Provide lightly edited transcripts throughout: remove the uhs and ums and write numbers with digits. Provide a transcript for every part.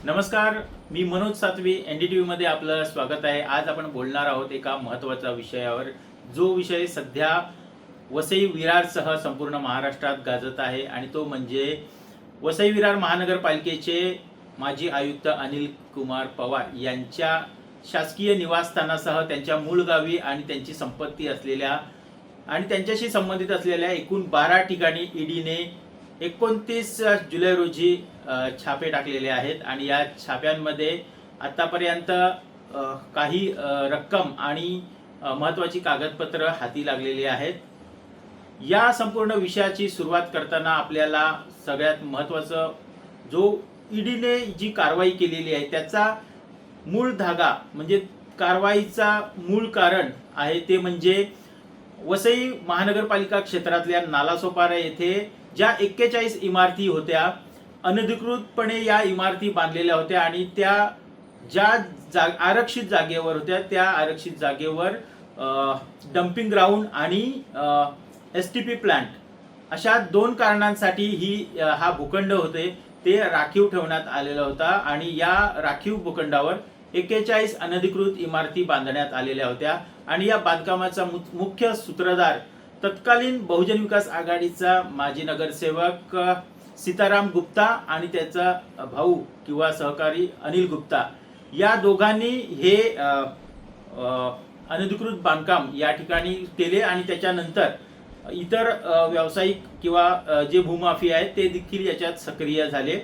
नमस्कार, मी मनोज सातवी NDTV मध्ये आपलं स्वागत आहे। आज आपण बोलणार आहोत एका महत्त्वाच्या विषयावर, जो विषय सध्या वसई विरारसह संपूर्ण महाराष्ट्रात गाजत आहे आणि तो म्हणजे वसई विरार महानगरपालिकेचे माजी आयुक्त अनिल कुमार पवार यांच्या शासकीय निवासस्थानासह त्यांच्या मूळ गावी आणि त्यांची संपत्ती असलेल्या आणि त्यांच्याशी संबंधित असलेल्या एकूण 12 ठिकाणी ईडीने 29 जुलै रोजी छापे टाकलेले आहेत आणि या छाप्यांमध्ये आतापर्यंत काही रक्कम आणि महत्त्वाची कागदपत्र हाती लागलेली आहेत। या संपूर्ण विषयाची सुरुवात करताना आपल्याला सगळ्यात महत्त्वाचं जो ईडीने जी कारवाई केलेली आहे त्याचा मूळ धागा म्हणजे कारवाईचा मूळ कारण आहे ते म्हणजे वसई महानगरपालिका क्षेत्रातल्या नालासोपारा येथे ज्या 41 इमारती होत्या, अनधिकृतपणे या इमारती बांधलेल्या होत्या आणि त्या ज्या आरक्षित जागेवर होत्या त्या आरक्षित जागेवर डम्पिंग ग्राउंड आणि STP प्लांट अशा 2 कारणांसाठी हा भूखंड होते ते राखीव ठेवण्यात आलेला होता आणि या राखीव भूखंडावर 41 अनधिकृत इमारती बांधण्यात आलेल्या होत्या आणि या बांधकामाचा मुख्य सूत्रधार तत्कालीन बहुजन विकास आघाडीचा माजी नगरसेवक सीताराम गुप्ता आणि त्याचा भाऊ किंवा सहकारी अनिल गुप्ता या दोघांनी हे अनधिकृत बांधकाम या ठिकाणी केले आणि त्याच्यानंतर इतर व्यावसायिक किंवा जे भूमाफिया आहेत ते देखील याच्यात सक्रिय झाले।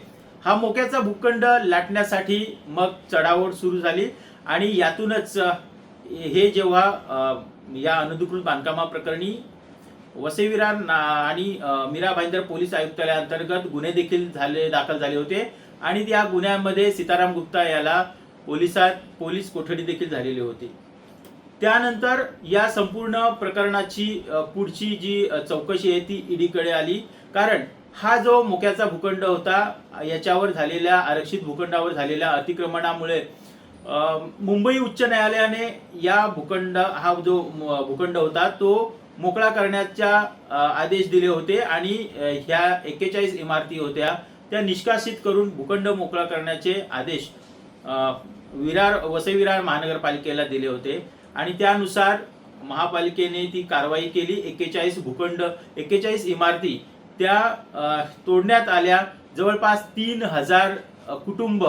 हा मोक्याचा भूखंड लाटण्यासाठी मग चढाओढ सुरू झाली आणि यातूनच हे जेव्हा या अनधिकृत बांधकामाप्रकरणी वसई विरार आणि मीरा भाईंदर पोलीस आयुक्तालयाअंतर्गत गुन्हे देखील दाखल झाले होते आणि या गुन्ह्यामध्ये सीताराम गुप्ता याला पोलीस कोठडी देखील झालेली होती। त्यानंतर या संपूर्ण प्रकरणाची पुढची जी चौकशी आहे ती ईडीकडे आली, कारण हा जो मोक्याचा भूखंड होता याच्यावर झालेल्या आरक्षित भूखंडावर झालेल्या अतिक्रमणामुळे मुंबई उच्च न्यायालयाने हा जो भूखंड होता तो मोकळा करण्याचा आदेश दिले होते आणि ह्या 41 इमारती होत्या त्या निष्कासित करून भूखंड मोकळा करण्याचे आदेश वसई विरार महानगरपालिकेला दिले होते आणि त्यानुसार महापालिकेने ती कारवाई केली। 41 इमारती त्या तोडण्यात आल्या। जवळपास 3000 कुटुंब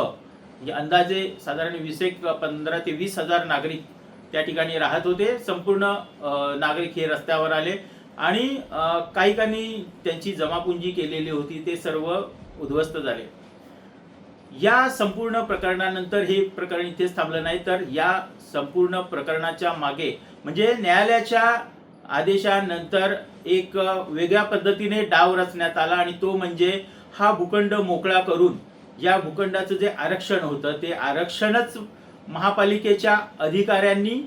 अंदाजे साधारण 15 ते 20 हजार नागरिक त्या ठिकाणी राहत होते। संपूर्ण नागरिक हे रस्त्यावर आले आणि काही त्यांची जमापुंजी केलेली होती ते सर्व उद्ध्वस्त झाले। या संपूर्ण प्रकरणानंतर हे प्रकरण इथेच थांबलं नाही, तर या संपूर्ण प्रकरणाच्या मागे म्हणजे न्यायालयाच्या आदेशानंतर एक वेगळ्या पद्धतीने डाव रचण्यात आला आणि तो म्हणजे हा भूखंड मोकळा करून या भूखंडाचं जे आरक्षण होतं ते आरक्षणच महापालिकेच्या अधिकाऱ्यांनी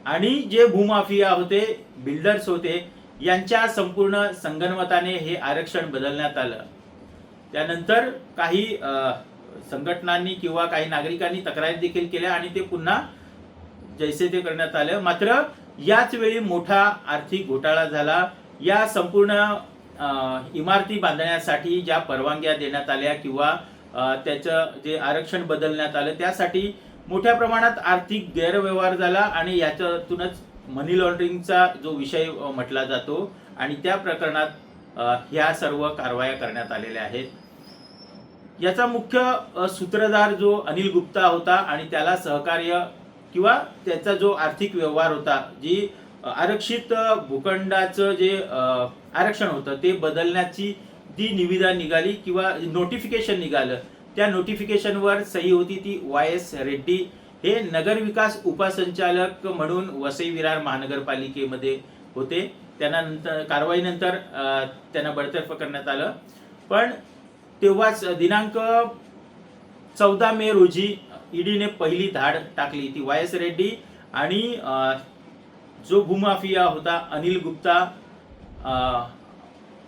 आणि जे भूमाफिया होते, बिल्डर्स होते यांच्या संपूर्ण संगनमताने हे आरक्षण बदलण्यात आलं। त्यानंतर काही संघटनांनी किंवा काही नागरिकांनी तक्रारी देखील केल्या आणि ते पुन्हा जैसे ते करण्यात आलं। मात्र याच वेळी मोठा आर्थिक घोटाळा झाला। या संपूर्ण इमारती बांधण्यासाठी ज्या परवानग्या देण्यात आल्या किंवा त्याचं जे आरक्षण बदलण्यात आलं त्यासाठी मोठ्या प्रमाणात आर्थिक गैरव्यवहार झाला आणि याच्यातूनच मनी लॉन्ड्रिंगचा जो विषय म्हटला जातो आणि त्या प्रकरणात ह्या सर्व कारवाया करण्यात आलेल्या आहेत। याचा मुख्य सूत्रधार जो अनिल गुप्ता होता आणि त्याला सहकार्य किंवा त्याचा जो आर्थिक व्यवहार होता, जी आरक्षित भूखंडाचं जे आरक्षण होतं ते बदलण्याची जी निविदा निघाली किंवा नोटिफिकेशन निघालं त्या नोटिफिकेशनवर सही होती ती YS रेड्डी हे नगरविकास उपसंचालक म्हणून वसई विरार महानगरपालिकेमध्ये होते। त्यानंतर कारवाईनंतर त्यांना बडतर्फ करण्यात आलं, पण तेव्हाच दिनांक 14 मे रोजी ईडीने पहिली धाड टाकली ती YS रेड्डी आणि जो भूमाफिया होता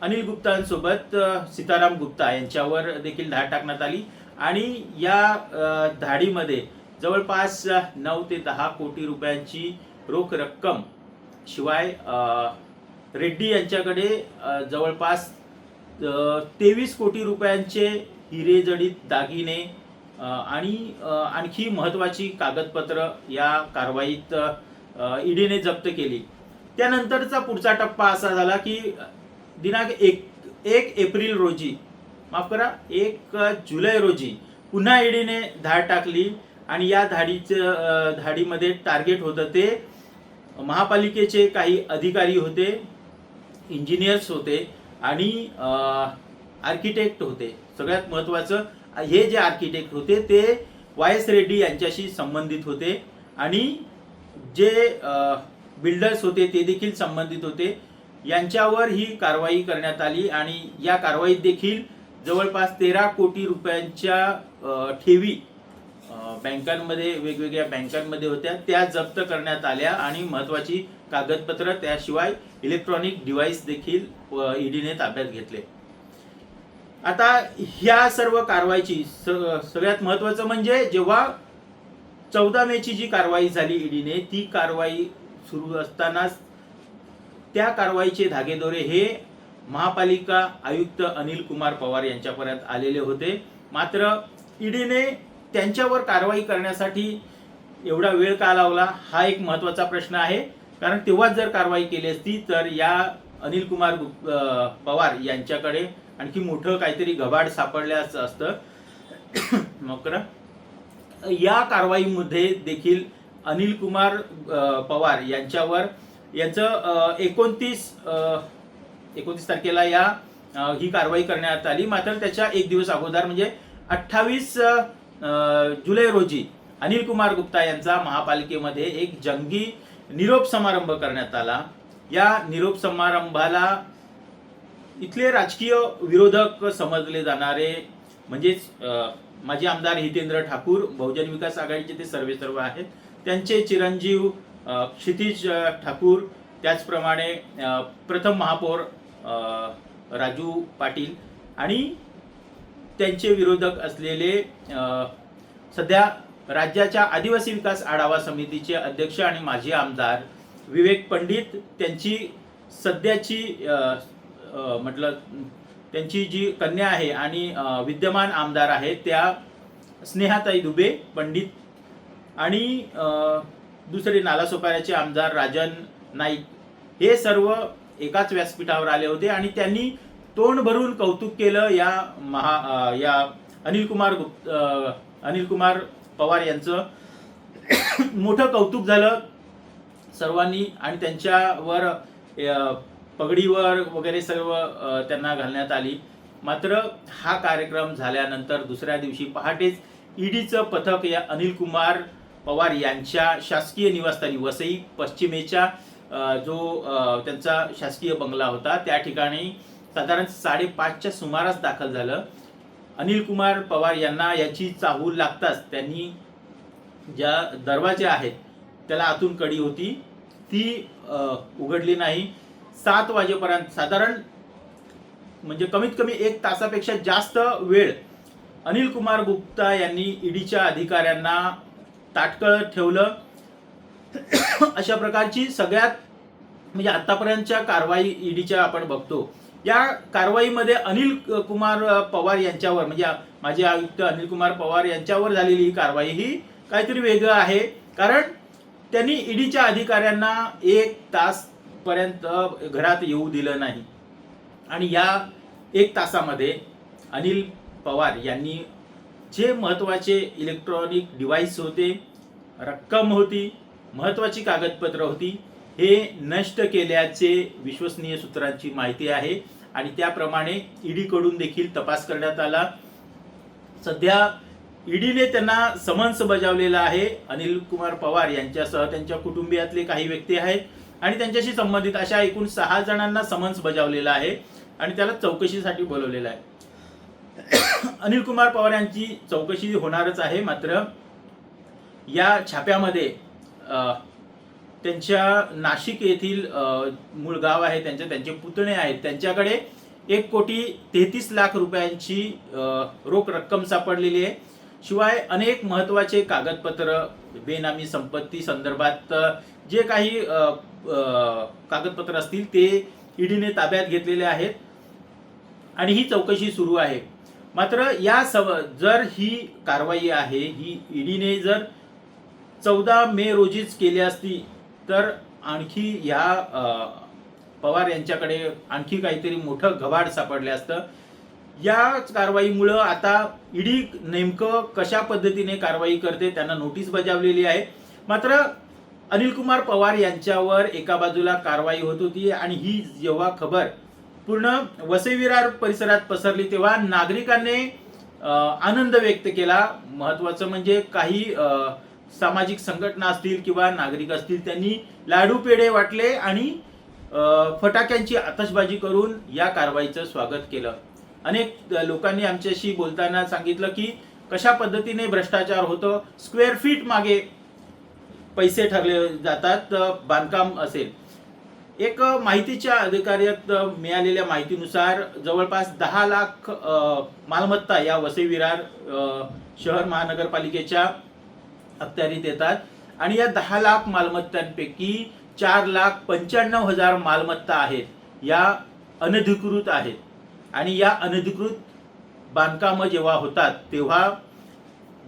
अनिल गुप्तांसोबत सीताराम गुप्ता यांच्यावर देखील धाड टाकण्यात आली आणि या धाडीमध्ये जवळपास 9 ते 10 कोटी रुपयांची रोख रक्कम शिवाय रेड्डी यांच्याकडे जवळपास 23 कोटी रुपयांचे हिरे जडित दागिने आणखी महत्त्वाची कागदपत्र या कारवाईत ईडीने जप्त केली. त्यानंतरचा पुढचा टप्पा असा झाला की दिनांक 1 एप्रिल रोजी, माफ करा 1 जुलै रोजी पुन्हा ईडीने धाड टाकली आणि या धाडीमध्ये टार्गेट होतं ते महापालिकेचे काही अधिकारी होते, इंजिनियर्स होते आणि आर्किटेक्ट होते. सगळ्यात महत्त्वाचं हे जे आर्किटेक्ट होते ते YS रेड्डी यांच्याशी संबंधित होते आणि जे बिल्डर्स होते ते देखील संबंधित होते. यांच्यावर ही कारवाई करण्यात आली आणि या कारवाईत देखील जवळपास 13 कोटी रुपयांच्या ठेवी बँकांमध्ये, वेगवेगळ्या बँकांमध्ये होत्या, त्या जप्त करण्यात आल्या आणि महत्त्वाची कागदपत्र त्याशिवाय इलेक्ट्रॉनिक डिव्हाइस देखील ईडीने ताब्यात घेतले. आता ह्या सर्व कारवाईची सगळ्यात महत्त्वाचं म्हणजे जेव्हा 14 मेची जी कारवाई झाली ईडीने, ती कारवाई सुरू असतानाच त्या कारवाईचे धागेदोरे हे महापालिका आयुक्त अनिल कुमार पवार यांच्यापर्यंत आलेले होते. मात्र ईडीने त्यांच्यावर कारवाई करण्यासाठी एवढा वेळ का लावला हा एक महत्त्वाचा प्रश्न आहे. कारण तेव्हाच जर कारवाई केली असती तर या अनिल कुमार पवार यांच्याकडे आणखी मोठं काहीतरी घबाड सापडल्याच असतं. मग या कारवाईमध्ये देखील अनिल कुमार पवार यांच्यावर यांचं 29 तारखेला ही कारवाई करण्यात आली. मात्र त्याच्या एक दिवस अगोदर म्हणजे 28 जुलै रोजी अनिल कुमार गुप्ता यांचा महापालिकेमध्ये एक जंगी निरोप समारंभ करण्यात आला. या निरोप समारंभाला इथले राजकीय विरोधक समजले जाणारे म्हणजेच माजी आमदार हितेंद्र ठाकूर, बहुजन विकास आघाडीचे ते सर्व आहेत, त्यांचे चिरंजीव क्षितिज ठाकूर, त्याचप्रमाणे प्रथम महापौर राजू पाटील आणि त्यांचे विरोधक असलेले सध्या राज्याच्या आदिवासी विकास आढावा समितीचे अध्यक्ष आणि माजी आमदार विवेक पंडित, त्यांची सध्याची म्हटलं त्यांची जी कन्या आहे आणि विद्यमान आमदार आहेत त्या स्नेहाताई दुबे पंडित आणि दुसरे नालासोपाऱ्याचे आमदार राजन नाईक, हे सर्व एकाच व्यासपीठावर आले होते आणि त्यांनी तोंड भरून कौतुक केलं या अनिल कुमार पवार यांचं. मोठं कौतुक झालं सर्वांनी आणि त्यांच्यावर पगडीवर वगैरे सर्व त्यांना घालण्यात आली. मात्र हा कार्यक्रम झाल्यानंतर दुसऱ्या दिवशी पहाटेच ईडीचं पथक या अनिल कुमार पवार यांच्या शासकीय निवासस्थानी वसई पश्चिमेच्या जो त्यांचा शासकीय बंगला होता त्या ठिकाणी साधारण 5:30च्या सुमारास दाखल झालं. अनिल कुमार पवार यांना याची चाहूल लागताच त्यांनी ज्या दरवाजे आहेत त्याला आतून कडी होती ती उघडली नाही. 7 वाजेपर्यंत साधारण म्हणजे कमीत कमी 1 तासापेक्षा जास्त वेळ अनिल कुमार गुप्ता यांनी ईडीच्या अधिकाऱ्यांना ताटकळत ठेवलं. अशा प्रकारची सगळ्यात म्हणजे आतापर्यंतच्या कारवाई ईडीच्या आपण बघतो, या कारवाईमध्ये अनिल कुमार पवार यांच्यावर म्हणजे माजी आयुक्त अनिल कुमार पवार यांच्यावर झालेली ही कारवाई ही काहीतरी वेगळं आहे. कारण त्यांनी ईडीच्या अधिकाऱ्यांना 1 तास पर्यंत घरात येऊ दिलं नाही आणि या 1 तासामध्ये अनिल पवार यांनी जे महत्त्वाचे इलेक्ट्रॉनिक डिव्हाइस होते, रक्कम होती, महत्त्वाची कागदपत्र होती, हे नष्ट केल्याचे विश्वसनीय सूत्रांची माहिती आहे आणि त्याप्रमाणे ईडीकडून देखील तपास करण्यात आला. सध्या ईडीने त्यांना समन्स बजावलेला आहे. अनिल कुमार पवार यांच्यासह त्यांच्या कुटुंबियातले काही व्यक्ती आहेत आणि त्यांच्याशी संबंधित अशा एकूण 6 जणांना समन्स बजावलेला आहे आणि त्याला चौकशीसाठी बोलवलेलं आहे. अनिल कुमार पवार यांची चौकशी होणारच आहे. मात्र या छाप्यामध्ये त्यांच्या नाशिक येथील मूळ गाव आहे त्यांचे पुतणे आहेत, त्यांच्याकडे 1,33,00,000 रुपयांची रोख रक्कम सापडलेली आहे. शिवाय अनेक महत्त्वाचे कागदपत्र, बेनामी संपत्ती संदर्भात जे काही कागदपत्र असतील ते ईडीने ताब्यात घेतलेले आहेत आणि ही चौकशी सुरू आहे. मात्र जर ही कारवाई आहे ही ईडीने जर 14 मे रोजीच केली असती तर आणखी पवार यांच्याकडे आणखी काहीतरी मोठं घबाड सापडलं असतं. या कारवाईमुळं आता ईडी नेमकं कशा पद्धतीने कारवाई करते, त्यांना नोटीस बजावलेली आहे. मात्र अनिल कुमार पवार यांच्यावर एका बाजूला कारवाई होत होती आणि ही जेव्हा खबर पूर्ण वसई विरार परिसरात पसरली तेव्हा नागरिकांनी आनंद व्यक्त केला. महत्वाचं म्हणजे काही सामाजिक संघटना असतील किंवा नागरिक असतील त्यांनी लाडू पेढे वाटले आणि फटाक्यांची आतषबाजी करून या कारवाईचं स्वागत केलं. अनेक लोकांनी आमच्याशी बोलताना सांगितलं की कशा पद्धतीने भ्रष्टाचार होतं, स्क्वेअर फीट मागे पैसे ठरले जातात, बांधकाम असेल. एक माहितीच्या अधिकाऱ्यात मिळालेल्या माहितीनुसार जवळपास 10 लाख मालमत्ता या वसई विरार शहर महानगरपालिकेच्या अखत्यारीत येतात आणि या 10 लाख मालमत्तांपैकी 4,95,000 मालमत्ता आहेत या अनधिकृत आहेत. आणि या अनधिकृत बांधकाम जेव्हा होतात तेव्हा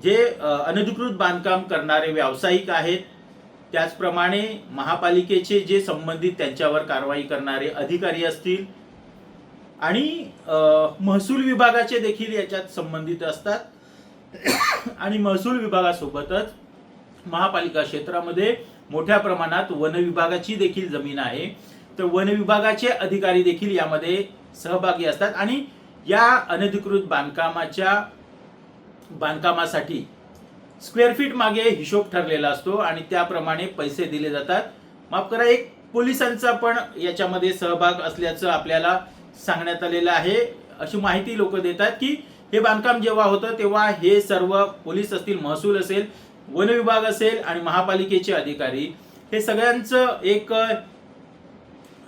जे अनधिकृत बांधकाम करणारे व्यावसायिक आहेत, त्याचप्रमाणे महापालिकेचे जे संबंधित त्यांच्यावर कारवाई करणारे अधिकारी असतील आणि महसूल विभागाचे देखील याच्यात संबंधित असतात. आणि महसूल विभागासोबतच महापालिका क्षेत्रामध्ये मोठ्या प्रमाणात वन विभागाची देखील जमीन आहे, तर वन विभागाचे अधिकारी देखील यामध्ये सहभागी असतात आणि या अनधिकृत बांधकामासाठी स्क्वेअर फीट मागे हिशोब ठरलेला असतो आणि त्याप्रमाणे पैसे दिले जातात. माफ करा, एक पोलिसांचा पण याच्यामध्ये सहभाग असल्याचं आपल्याला सांगण्यात आलेलं आहे. अशी माहिती लोक देतात की हे बांधकाम जेव्हा होतं तेव्हा हे सर्व पोलीस असतील, महसूल असेल, वन विभाग असेल आणि महापालिकेचे अधिकारी हे सगळ्यांचं एक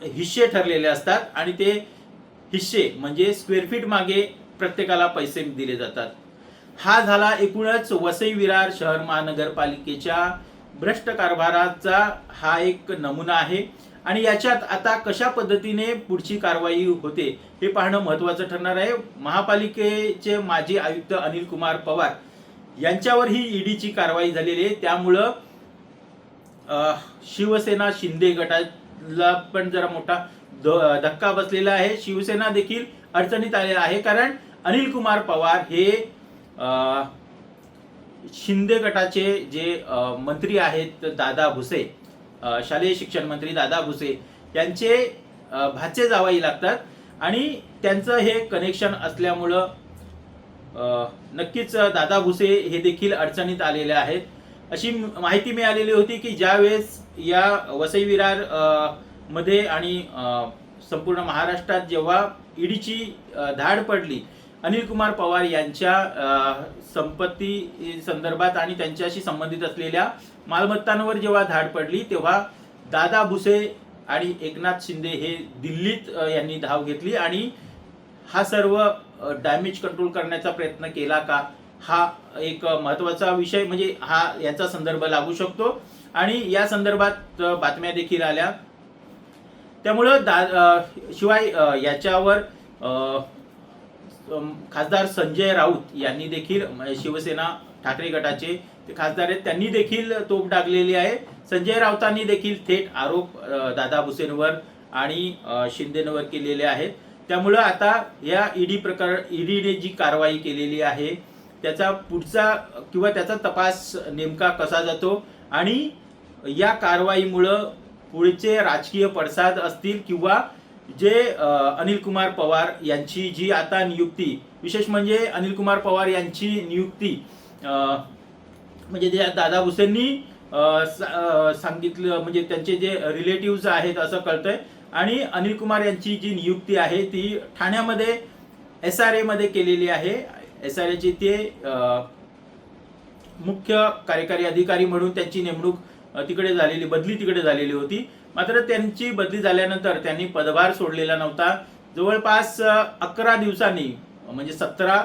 हिस्से ठरलेले असतात आणि ते हिस्से म्हणजे स्क्वेअर फीट मागे प्रत्येकाला पैसे दिले जातात. हा झाला एकूणच वसई विरार शहर महानगरपालिकेच्या भ्रष्ट कारभाराचा हा एक नमुना आहे आणि याच्यात आता कशा पद्धतीने पुढची कारवाई होते हे पाहणं महत्त्वाचं ठरणार आहे. महापालिकेचे माजी आयुक्त अनिल कुमार पवार यांच्यावर ही ईडीची कारवाई झालेली आहे. त्यामुळं शिवसेना शिंदे गटाला पण जरा मोठा धक्का बसलेला आहे. शिवसेना देखील अडचणीत आलेला आहे कारण अनिल कुमार पवार हे शिंदे गटाचे जे मंत्री आहेत दादा भुसे, शालेय शिक्षण मंत्री दादा भुसे यांचे भाचे जावई लागतात आणि त्यांचं हे कनेक्शन असल्यामुळं नक्कीच दादा भुसे हे देखील अडचणीत आलेले आहेत. अशी माहिती मिळालेली होती की ज्यावेळेस या वसई विरार मध्ये आणि संपूर्ण महाराष्ट्रात जेव्हा ईडीची धाड पडली अनिल कुमार पवार यांच्या संपत्ती संदर्भात आणि त्यांच्याशी संबंधित असलेल्या मालमत्तांवर जेव्हा धाड पडली तेव्हा दादा भुसे आणि एकनाथ शिंदे हे दिल्लीत यांनी धाव घेतली आणि हा सर्व डॅमेज कंट्रोल करण्याचा प्रयत्न केला का, हा एक महत्त्वाचा विषय म्हणजे हा याचा संदर्भ लागू शकतो आणि या संदर्भात बातम्या देखील आल्या. त्यामुळं शिवाय याच्यावर खासदार संजय राऊत यांनी देखील शिवसेना ठाकरे गटाचे ते खासदार आहेत त्यांनी देखील तोफ डागलेली आहे. संजय राऊतांनी देखील थेट आरोप दादा भुसेंवर आणि शिंदेंवर केलेले आहेत. त्यामुळं आता या ईडीने जी कारवाई केलेली आहे त्याचा पुढचा किंवा त्याचा तपास नेमका कसा जातो आणि या कारवाईमुळं पुढचे राजकीय पडसाद असतील किंवा जे अनिल कुमार पवार यांची जी आता नियुक्ती, विशेष म्हणजे अनिल कुमार पवार यांची नियुक्ती म्हणजे जे दादा भुसेंनी सांगितलं म्हणजे त्यांचे जे रिलेटिव्ह आहेत असं कळतंय आणि अनिल कुमार यांची जी नियुक्ती आहे ती ठाण्यामध्ये SRA मध्ये केलेली आहे. SRA चे ते मुख्य कार्यकारी अधिकारी म्हणून त्यांची नेमणूक तिकडे झालेली, बदली तिकडे झालेली होती. मात्र त्यांची बदली झाल्यानंतर त्यांनी पदभार सोडलेला नव्हता. जवळपास 11 दिवसांनी म्हणजे 17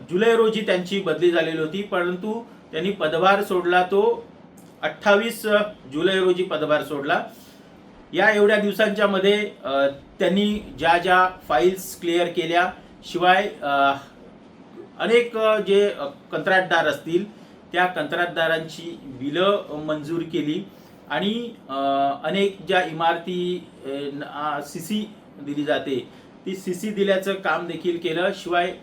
जुलै रोजी त्यांची बदली झालेली होती, परंतु त्यांनी पदभार सोडला तो 28 जुलै रोजी पदभार सोडला. या एवढ्या दिवसांच्या मध्ये त्यांनी ज्या फाईल्स क्लिअर केल्या, शिवाय अनेक जे कंत्राटदार असतील त्या कंत्राटदारांची बिलं मंजूर केली आणि अनेक ज्या इमारती सीसी दिली जाते ती सीसी दिल्याचं काम देखील केलं. शिवाय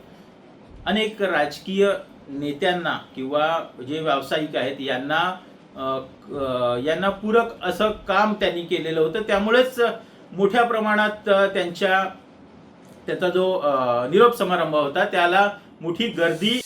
अनेक राजकीय नेत्यांना किंवा जे व्यावसायिक आहेत यांना पूरक असं काम त्यांनी केलेलं होतं. त्यामुळेच मोठ्या प्रमाणात त्याचा जो निरोप समारंभ होता त्याला मोठी गर्दी